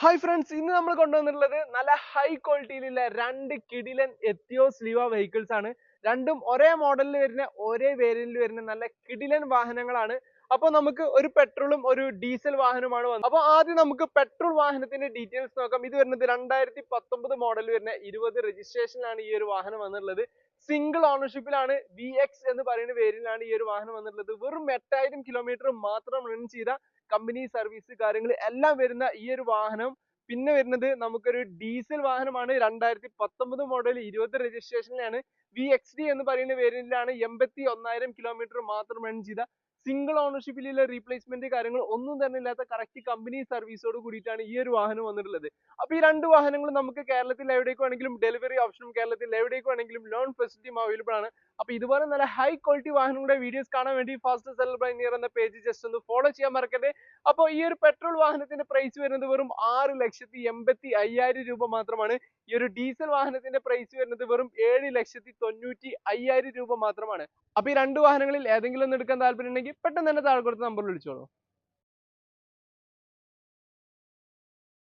Hi friends, ഇന്ന് നമ്മൾ കൊണ്ടുവന്നിട്ടുള്ളത് നല്ല ഹൈ ക്വാളിറ്റിയിലുള്ള രണ്ട് കിടിലൻ എത്തിയോസ് ലീവ വെഹിക്കിൾസ് ആണ്. രണ്ടും ഒരേ മോഡലിൽ വരുന്ന ഒരേ വേരിയന്റിൽ വരുന്ന നല്ല കിടിലൻ വാഹനങ്ങളാണ്. അപ്പോൾ നമുക്ക് ഒരു പെട്രോളും ഒരു ഡീസൽ വാഹനമാണ് വന്നത്. അപ്പോൾ ആദ്യം നമുക്ക് പെട്രോൾ വാഹനത്തിന്റെ ഡീറ്റെയിൽസ് നോക്കാം. ഇത് വരുന്നത് 2019 മോഡൽ വരുന്ന 20 രജിസ്ട്രേഷനിലാണ് ഈ ഒരു വാഹനം വന്നിട്ടുള്ളത്. സിംഗിൾ ഓണർഷിപ്പിലാണ്. VX എന്ന് പറയുന്ന വേരിയന്റിലാണ് ഈ ഒരു വാഹനം വന്നിട്ടുള്ളത്. വെറും 8000 കിലോമീറ്റർ മാത്രം റൺ ചെയ്ത കമ്പനി സർവീസ് കാര്യങ്ങൾ എല്ലാം വരുന്ന ഈ ഒരു വാഹനം പിന്നെ വരുന്നത് നമുക്കൊരു ഡീസൽ വാഹനമാണ്. 2019 മോഡൽ 20 രജിസ്ട്രേഷനിലാണ്. VXD എന്ന് പറയുന്ന വേരിയന്റിലാണ്. 81,000 കിലോമീറ്റർ മാത്രം റൺ ചെയ്ത സിംഗിൾ ഓണർഷിപ്പിലുള്ള റീപ്ലേസ്മെന്റ് കാര്യങ്ങൾ ഒന്നും തന്നെ ഇല്ലാത്ത കറക്റ്റ് കമ്പനി സർവീസോട് കൂടിയിട്ടാണ് ഈ ഒരു വാഹനം വന്നിട്ടുള്ളത്. അപ്പൊ ഈ രണ്ട് വാഹനങ്ങളും നമുക്ക് കേരളത്തിൽ എവിടേക്ക് വേണമെങ്കിലും ഡെലിവറി ഓപ്ഷനും കേരളത്തിൽ എവിടേക്ക് വേണമെങ്കിലും ലോൺ ഫെസിലിറ്റിയും അവൈലബിൾ ആണ്. അപ്പൊ ഇതുപോലെ നല്ല ഹൈ ക്വാളിറ്റി വാഹനങ്ങളുടെ വീഡിയോസ് കാണാൻ വേണ്ടി ഫാസ്റ്റ് സെല്ലർ ബൈ നിയർ എന്ന പേജ് ജസ്റ്റ് ഒന്ന് ഫോളോ ചെയ്യാൻ മറക്കരുത്. അപ്പോൾ ഈ ഒരു പെട്രോൾ വാഹനത്തിന്റെ പ്രൈസ് വരുന്നത് വെറും 6,85,000 രൂപ മാത്രമാണ്. ഈ ഒരു ഡീസൽ വാഹനത്തിന്റെ പ്രൈസ് വരുന്നത് വെറും 7,95,000 രൂപ മാത്രമാണ്. അപ്പൊ ഈ രണ്ട് വാഹനങ്ങളിൽ ഏതെങ്കിലും ഒന്ന് എടുക്കാൻ താല്പര്യം ഉണ്ടെങ്കിൽ പെട്ടെന്ന് തന്നെ താഴെ കൊടുത്ത നമ്പറിൽ വിളിച്ചോളൂ.